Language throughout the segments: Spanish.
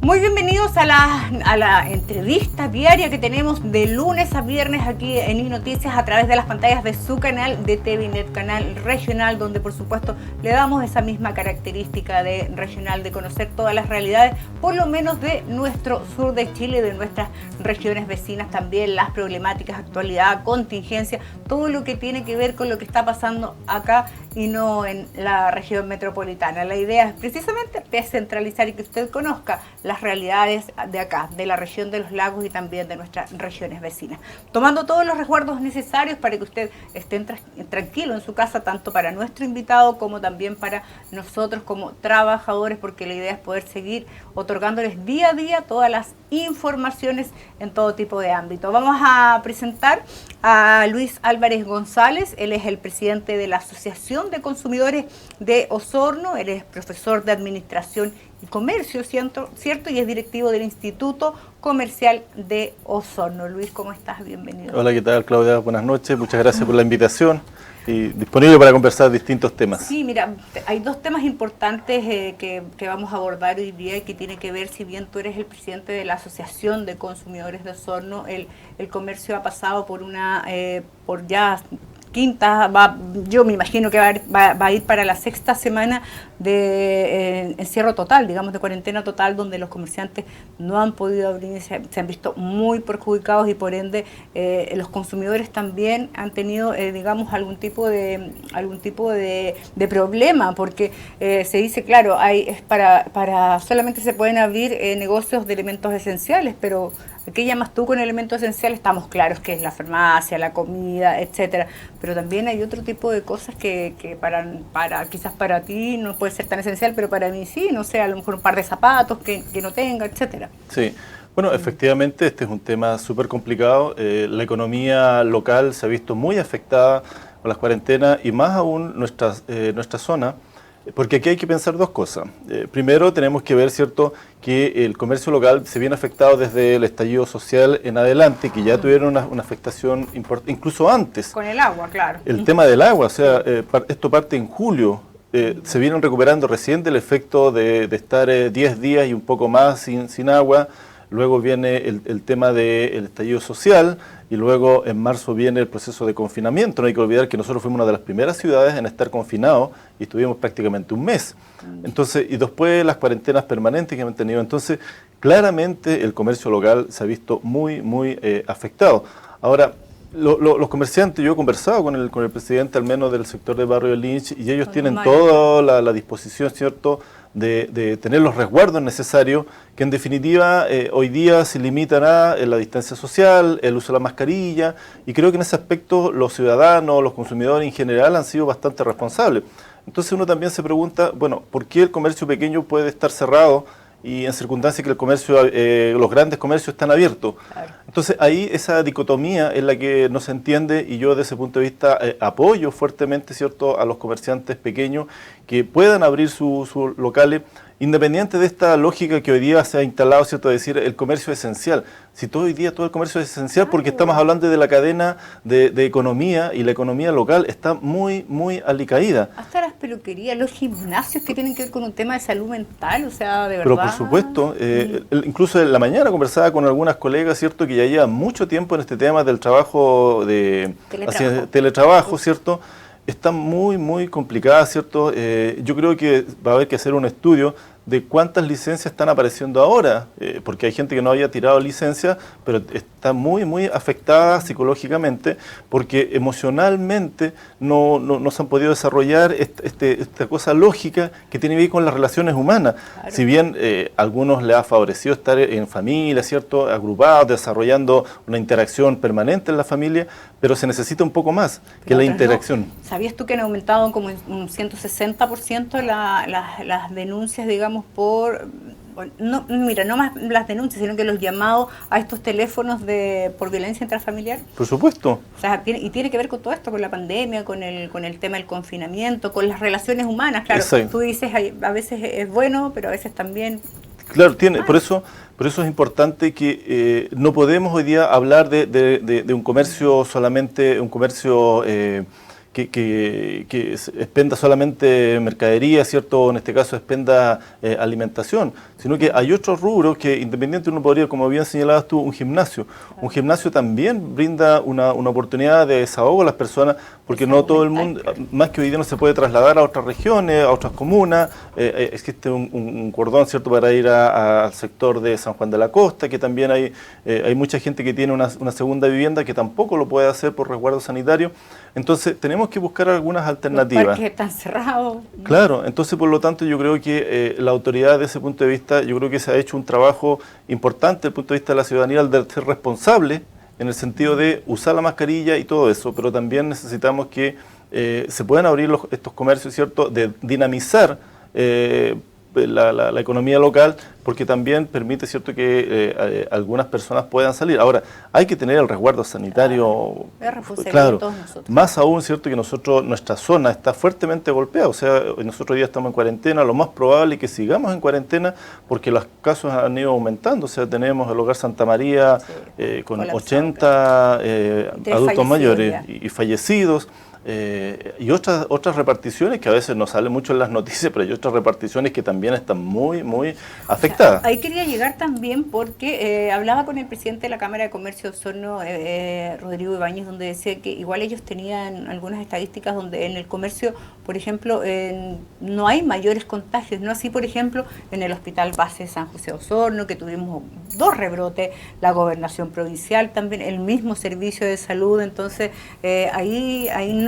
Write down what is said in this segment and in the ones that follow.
Muy bienvenidos a la entrevista diaria que tenemos de lunes a viernes aquí en iNoticias a través de las pantallas de su canal de TVNet, canal regional, donde por supuesto le damos esa misma característica de regional, de conocer todas las realidades, por lo menos de nuestro sur de Chile, de nuestras regiones vecinas también, las problemáticas, actualidad, contingencia, todo lo que tiene que ver con lo que está pasando acá y no en la región metropolitana. La idea es precisamente descentralizar y que usted conozca las realidades de acá, de la región de los lagos y también de nuestras regiones vecinas. Tomando todos los resguardos necesarios para que usted esté tranquilo en su casa, tanto para nuestro invitado como también para nosotros como trabajadores, porque la idea es poder seguir otorgándoles día a día todas las informaciones en todo tipo de ámbito. Vamos a presentar a Luis Álvarez González. Él es el presidente de la Asociación de Consumidores de Osorno. Él es profesor de Administración y Comercio, ¿cierto? Y es directivo del Instituto Comercial de Osorno. Luis, ¿cómo estás? Bienvenido. Hola, ¿qué tal, Claudia? Buenas noches, muchas gracias por la invitación y disponible para conversar distintos temas. Sí, mira, hay dos temas importantes que vamos a abordar hoy día y que tiene que ver, si bien tú eres el presidente de la Asociación de Consumidores de Osorno, el comercio ha pasado por por ya quinta, yo me imagino que va a ir para la sexta semana de encierro total, digamos, de cuarentena total, donde los comerciantes no han podido abrir, se han visto muy perjudicados y por ende los consumidores también han tenido, digamos, algún tipo de problema, porque se dice, claro, solamente se pueden abrir negocios de elementos esenciales, pero ¿qué llamas tú con elementos esenciales? Estamos claros que es la farmacia, la comida, etcétera, pero también hay otro tipo de cosas que quizás para ti no puede ser tan esencial, pero para mí sí, no sé, a lo mejor un par de zapatos que no tenga, etcétera. Sí, bueno, efectivamente este es un tema súper complicado. La economía local se ha visto muy afectada con las cuarentenas y más aún nuestra zona. Porque aquí hay que pensar dos cosas. Primero tenemos que ver, ¿cierto?, que el comercio local se viene afectado desde el estallido social en adelante, que ya tuvieron una afectación importante, incluso antes. Con el agua, claro. El tema del agua, o sea, esto parte en julio. Se vienen recuperando recién del efecto de estar 10 días y un poco más sin agua. Luego viene el tema del estallido social y luego en marzo viene el proceso de confinamiento. No hay que olvidar que nosotros fuimos una de las primeras ciudades en estar confinados y estuvimos prácticamente un mes. Entonces, y después las cuarentenas permanentes que hemos tenido. Entonces, claramente el comercio local se ha visto muy afectado. Ahora, los comerciantes, yo he conversado con el presidente al menos del sector del barrio de Lynch y ellos tienen toda la disposición, ¿cierto?, de tener los resguardos necesarios, que en definitiva hoy día se limitan a la distancia social, el uso de la mascarilla, y creo que en ese aspecto los ciudadanos, los consumidores en general han sido bastante responsables. Entonces uno también se pregunta, bueno, ¿por qué el comercio pequeño puede estar cerrado y en circunstancias que el comercio, los grandes comercios están abiertos? Claro. Entonces ahí esa dicotomía es la que no se entiende y yo desde ese punto de vista apoyo fuertemente, ¿cierto?, a los comerciantes pequeños que puedan abrir sus locales, independiente de esta lógica que hoy día se ha instalado, ¿cierto?, de decir el comercio es esencial. Si hoy día todo el comercio es esencial porque estamos hablando de la cadena de economía y la economía local está muy alicaída. Hasta las peluquerías, los gimnasios que tienen que ver con un tema de salud mental, o sea, de verdad. Pero por supuesto, incluso en la mañana conversaba con algunas colegas, ¿cierto?, que ya llevan mucho tiempo en este tema del trabajo de teletrabajo, ¿cierto? Está muy complicada, ¿cierto? Yo creo que va a haber que hacer un estudio de cuántas licencias están apareciendo ahora, porque hay gente que no había tirado licencia, pero está muy afectada psicológicamente, porque emocionalmente no se han podido desarrollar esta cosa lógica que tiene que ver con las relaciones humanas. Claro. Si bien a algunos les ha favorecido estar en familia, ¿cierto?, agrupados, desarrollando una interacción permanente en la familia, pero se necesita un poco más que la interacción. No. ¿Sabías tú que han aumentado como un 160% las denuncias, digamos, no más las denuncias, sino que los llamados a estos teléfonos por violencia intrafamiliar? Por supuesto. O sea, tiene que ver con todo esto, con la pandemia, con el tema del confinamiento, con las relaciones humanas. Claro, exacto. Tú dices, a veces es bueno, pero a veces también... Claro, por eso es importante que no podemos hoy día hablar de un comercio solamente, un comercio que expenda solamente mercadería, ¿cierto? En este caso expenda alimentación, sino que hay otros rubros que independiente uno podría, como bien señalabas tú, un gimnasio. Un gimnasio también brinda una oportunidad de desahogo a las personas, porque no todo el mundo, más que hoy día no se puede trasladar a otras regiones, a otras comunas, existe un cordón, ¿cierto?, para ir al sector de San Juan de la Costa, que también hay mucha gente que tiene una segunda vivienda que tampoco lo puede hacer por resguardo sanitario. Entonces tenemos que buscar algunas alternativas. Los parques están cerrados. Claro, entonces por lo tanto yo creo que la autoridad desde ese punto de vista, yo creo que se ha hecho un trabajo importante desde el punto de vista de la ciudadanía, de ser responsable en el sentido de usar la mascarilla y todo eso, pero también necesitamos que se puedan abrir estos comercios, ¿cierto?, de dinamizar la economía local, porque también permite, ¿cierto?, que algunas personas puedan salir. Ahora, hay que tener el resguardo sanitario, claro, de todos nosotros. Más aún, ¿cierto?, que nuestra zona está fuertemente golpeada, o sea, nosotros hoy día estamos en cuarentena, lo más probable es que sigamos en cuarentena, porque los casos han ido aumentando, o sea, tenemos el Hogar Santa María con 80 adultos mayores y fallecidos. Y otras reparticiones que a veces no salen mucho en las noticias, pero hay otras reparticiones que también están muy afectadas. O sea, ahí quería llegar también porque hablaba con el presidente de la Cámara de Comercio de Osorno, Rodrigo Ibáñez, donde decía que igual ellos tenían algunas estadísticas donde en el comercio, por ejemplo, no hay mayores contagios, no así, por ejemplo, en el Hospital Base San José de Osorno, que tuvimos 2 rebrotes, la Gobernación Provincial también, el mismo servicio de salud. Entonces ahí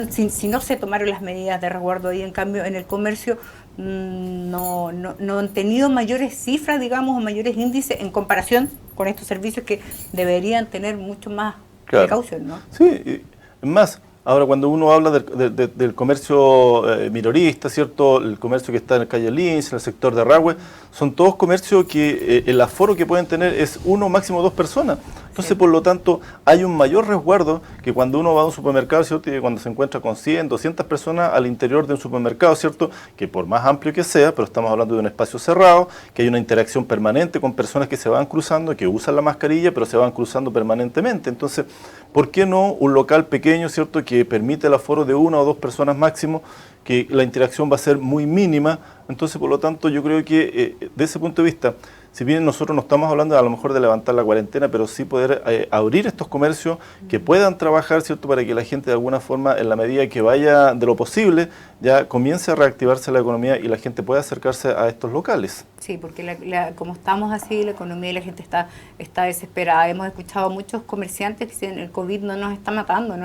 si no se tomaron las medidas de resguardo ahí, en cambio en el comercio no han tenido mayores cifras, digamos, o mayores índices en comparación con estos servicios que deberían tener mucho más precaución, ¿no? Sí, es más, ahora cuando uno habla del comercio minorista, ¿cierto?, el comercio que está en la calle Lins, en el sector de Rahue, son todos comercios que el aforo que pueden tener es 1, máximo 2 personas. Entonces, por lo tanto, hay un mayor resguardo que cuando uno va a un supermercado, ¿cierto?, y cuando se encuentra con 100, 200 personas al interior de un supermercado, ¿cierto?, que por más amplio que sea, pero estamos hablando de un espacio cerrado, que hay una interacción permanente con personas que se van cruzando, que usan la mascarilla, pero se van cruzando permanentemente. Entonces, ¿por qué no un local pequeño, ¿cierto?, que permite el aforo de 1 o 2 personas máximo, que la interacción va a ser muy mínima? Entonces, por lo tanto, yo creo que de ese punto de vista, si bien nosotros no estamos hablando a lo mejor de levantar la cuarentena, pero sí poder abrir estos comercios que puedan trabajar, ¿cierto?, para que la gente de alguna forma, en la medida que vaya de lo posible, ya comience a reactivarse la economía y la gente pueda acercarse a estos locales. Sí, porque como estamos así, la economía y la gente está desesperada. Hemos escuchado a muchos comerciantes que dicen el COVID no nos está matando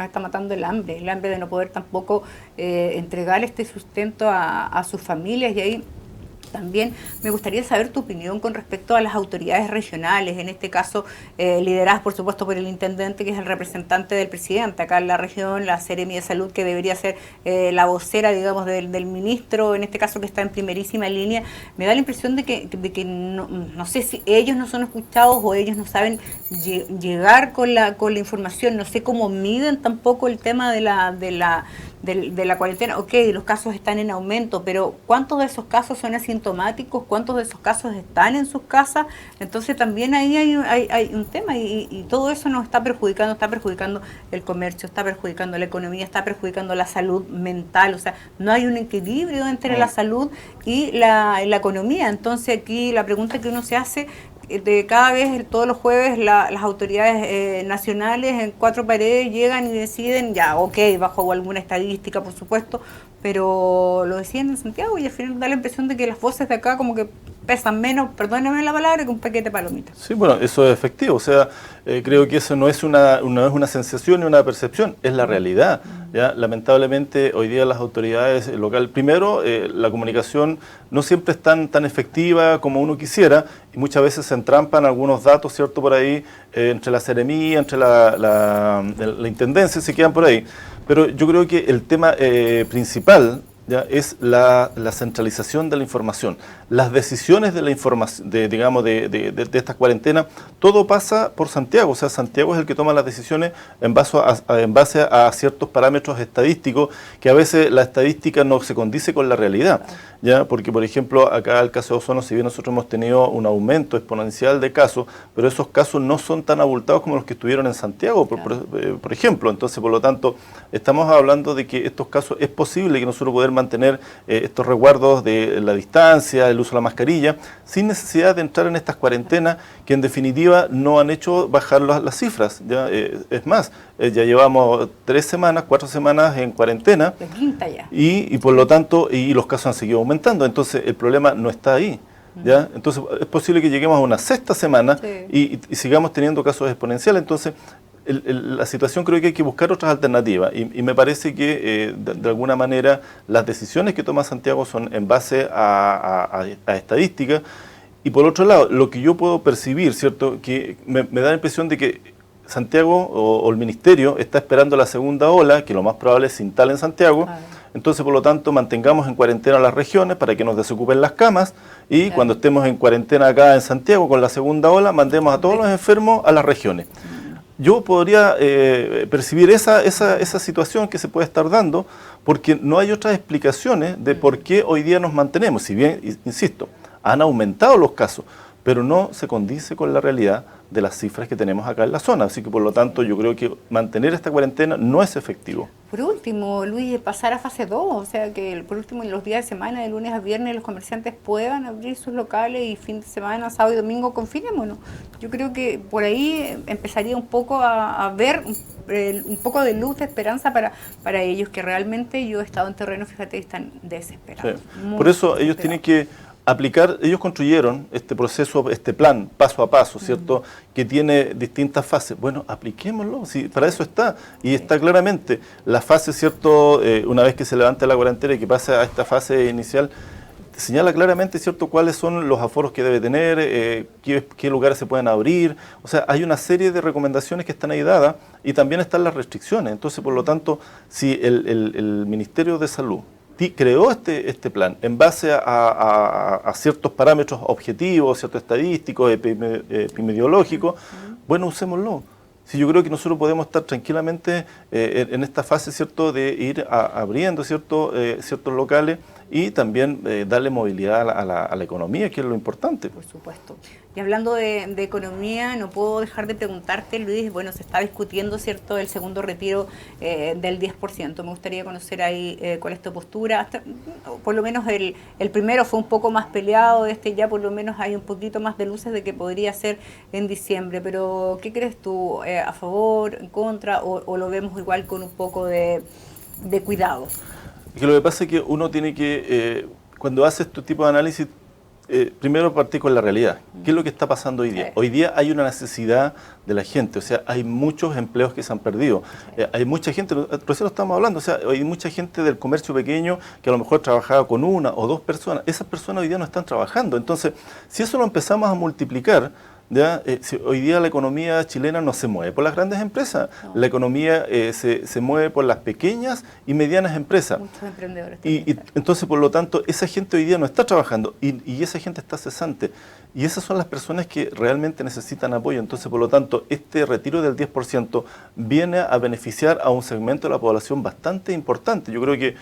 el hambre de no poder tampoco entregar este sustento a sus familias. Y ahí también me gustaría saber tu opinión con respecto a las autoridades regionales, en este caso lideradas por supuesto por el intendente, que es el representante del presidente acá en la región, la Seremi de Salud, que debería ser la vocera, digamos, del ministro, en este caso, que está en primerísima línea. Me da la impresión de que no sé si ellos no son escuchados o ellos no saben llegar con la información, no sé cómo miden tampoco el tema de la cuarentena. Ok, los casos están en aumento, pero ¿cuántos de esos casos son asintomáticos? ¿Cuántos de esos casos están en sus casas? Entonces también ahí hay un tema y todo eso nos está perjudicando el comercio, está perjudicando la economía, está perjudicando la salud mental. O sea, no hay un equilibrio entre la salud y la economía. Entonces aquí la pregunta que uno se hace, de cada vez, todos los jueves, las autoridades nacionales en 4 paredes llegan y deciden, ya, ok, bajo alguna estadística, por supuesto, pero lo deciden en Santiago y al final da la impresión de que las voces de acá como que pesan menos, perdóname la palabra, que un paquete de palomitas. Sí, bueno, eso es efectivo, o sea, creo que eso no es una sensación ni una percepción, es la realidad. ¿Ya? Lamentablemente, hoy día las autoridades locales, primero, la comunicación no siempre es tan efectiva como uno quisiera, y muchas veces se entrampan algunos datos, ¿cierto?, por ahí, entre la Seremía, entre la Intendencia, se quedan por ahí. Pero yo creo que el tema principal, ¿ya?, es la centralización de la información. las decisiones de la información, digamos, de estas cuarentenas, todo pasa por Santiago. O sea, Santiago es el que toma las decisiones en base a ciertos parámetros estadísticos, que a veces la estadística no se condice con la realidad, ¿ya? Porque, por ejemplo, acá el caso de Osorno, si bien nosotros hemos tenido un aumento exponencial de casos, pero esos casos no son tan abultados como los que estuvieron en Santiago, por ejemplo. Entonces, por lo tanto, estamos hablando de que estos casos es posible que nosotros poder mantener estos resguardos de la distancia, el uso de la mascarilla, sin necesidad de entrar en estas cuarentenas que en definitiva no han hecho bajar las cifras. ¿Ya? Es más, ya llevamos 3 semanas, 4 semanas en cuarentena, la quinta ya. Y por lo tanto, y los casos han seguido aumentando. Entonces, el problema no está ahí. ¿Ya? Entonces, es posible que lleguemos a una 6ª semana y sigamos teniendo casos exponenciales. Entonces, la situación creo que hay que buscar otras alternativas y me parece que de alguna manera las decisiones que toma Santiago son en base a estadísticas, y por otro lado, lo que yo puedo percibir, ¿cierto?, que me da la impresión de que Santiago o el Ministerio está esperando la segunda ola, que lo más probable se instale en Santiago. Entonces, por lo tanto, mantengamos en cuarentena las regiones para que nos desocupen las camas y cuando estemos en cuarentena acá en Santiago con la segunda ola, mandemos a todos los enfermos a las regiones. Yo podría percibir esa situación que se puede estar dando, porque no hay otras explicaciones de por qué hoy día nos mantenemos. Si bien, insisto, han aumentado los casos, pero no se condice con la realidad de las cifras que tenemos acá en la zona. Así que, por lo tanto, yo creo que mantener esta cuarentena no es efectivo. Por último, Luis, pasar a fase 2, o sea que por último en los días de semana, de lunes a viernes, los comerciantes puedan abrir sus locales y fin de semana, sábado y domingo, confinémonos. Yo creo que por ahí empezaría un poco a ver un poco de luz, de esperanza para ellos, que realmente yo he estado en terreno, fíjate, están desesperados. Sí. Por eso ellos tienen que aplicar, ellos construyeron este proceso, este plan, paso a paso, ¿cierto?, que tiene distintas fases. Bueno, apliquémoslo, si para eso está, y está claramente la fase, ¿cierto?, una vez que se levante la cuarentena y que pase a esta fase inicial, señala claramente, ¿cierto?, cuáles son los aforos que debe tener, qué lugares se pueden abrir. O sea, hay una serie de recomendaciones que están ahí dadas y también están las restricciones. Entonces, por lo tanto, si el Ministerio de Salud creó este plan en base a ciertos parámetros objetivos, ciertos estadísticos, epidemiológicos, bueno, usémoslo. Sí, yo creo que nosotros podemos estar tranquilamente en esta fase, ¿cierto?, de ir abriendo ciertos locales y también darle movilidad a la economía, que es lo importante. Por supuesto. Y hablando de economía, no puedo dejar de preguntarte, Luis, bueno, se está discutiendo, ¿cierto?, el segundo retiro del 10%. Me gustaría conocer ahí cuál es tu postura. Por lo menos el primero fue un poco más peleado, ya por lo menos hay un poquito más de luces de que podría ser en diciembre. Pero, ¿qué crees tú? ¿A favor, en contra, o lo vemos igual con un poco de cuidado? Que lo que pasa es que uno tiene que, cuando hace este tipo de análisis, primero partir con la realidad. ¿Qué es lo que está pasando hoy día? Hoy día hay una necesidad de la gente, o sea, hay muchos empleos que se han perdido. Hay mucha gente, recién lo estamos hablando, o sea, hay mucha gente del comercio pequeño que a lo mejor trabajaba con 1 o 2 personas. Esas personas hoy día no están trabajando. Entonces, si eso lo empezamos a multiplicar, ¿ya? Hoy día la economía chilena no se mueve por las grandes empresas, la economía se mueve por las pequeñas y medianas empresas. Muchos emprendedores. Y entonces, por lo tanto, esa gente hoy día no está trabajando y esa gente está cesante. Y esas son las personas que realmente necesitan apoyo. Entonces, por lo tanto, este retiro del 10% viene a beneficiar a un segmento de la población bastante importante. Yo creo que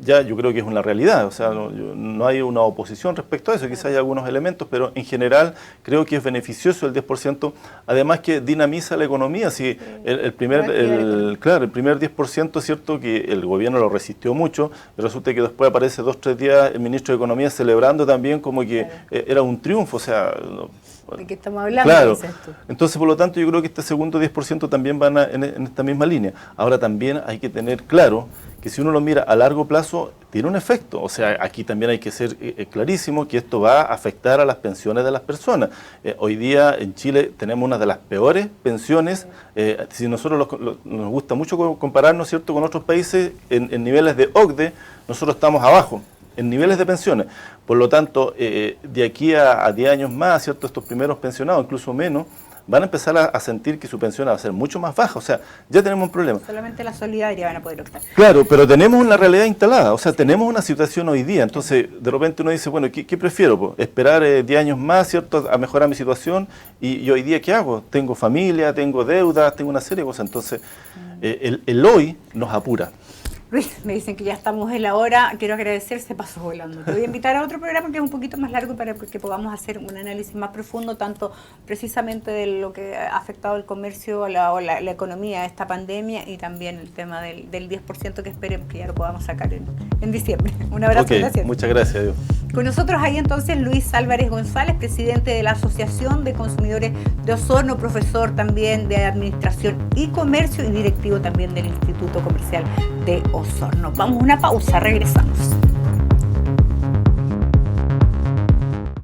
yo creo que es una realidad, o sea, no hay una oposición respecto a eso, quizás hay algunos elementos, pero en general creo que es beneficioso el 10%, además que dinamiza la economía. Si el primer 10%, cierto, que el gobierno lo resistió mucho, y resulta que después aparece 2 o 3 días el ministro de Economía celebrando también como que era un triunfo, o sea... ¿De qué estamos hablando? Claro. Entonces, por lo tanto, yo creo que este segundo 10% también van en esta misma línea. Ahora también hay que tener claro que si uno lo mira a largo plazo, tiene un efecto. O sea, aquí también hay que ser clarísimo que esto va a afectar a las pensiones de las personas. Hoy día en Chile tenemos una de las peores pensiones. Si nosotros nos gusta mucho compararnos, ¿cierto?, con otros países, en niveles de OCDE, nosotros estamos abajo en niveles de pensiones. Por lo tanto, de aquí a 10 años más, ¿cierto?, estos primeros pensionados, incluso menos, van a empezar a sentir que su pensión va a ser mucho más baja. O sea, ya tenemos un problema. Solamente la solidaridad van a poder optar. Claro, pero tenemos una realidad instalada, o sea, tenemos una situación hoy día. Entonces, de repente uno dice, bueno, ¿qué prefiero? Po? Esperar 10 años más, ¿cierto?, a mejorar mi situación. Y hoy día, ¿qué hago? Tengo familia, tengo deudas, tengo una serie de cosas. Entonces, el hoy nos apura. Luis, me dicen que ya estamos en la hora. Quiero agradecer, se pasó volando. Te voy a invitar a otro programa que es un poquito más largo para que podamos hacer un análisis más profundo, tanto precisamente de lo que ha afectado el comercio o la economía de esta pandemia, y también el tema del 10% que esperemos que ya lo podamos sacar en diciembre. Un abrazo, gracias. Muchas gracias, Dios. Con nosotros ahí entonces Luis Álvarez González, presidente de la Asociación de Consumidores de Osorno, profesor también de Administración y Comercio y directivo también del Instituto Comercial de Osorno. Vamos a una pausa, regresamos.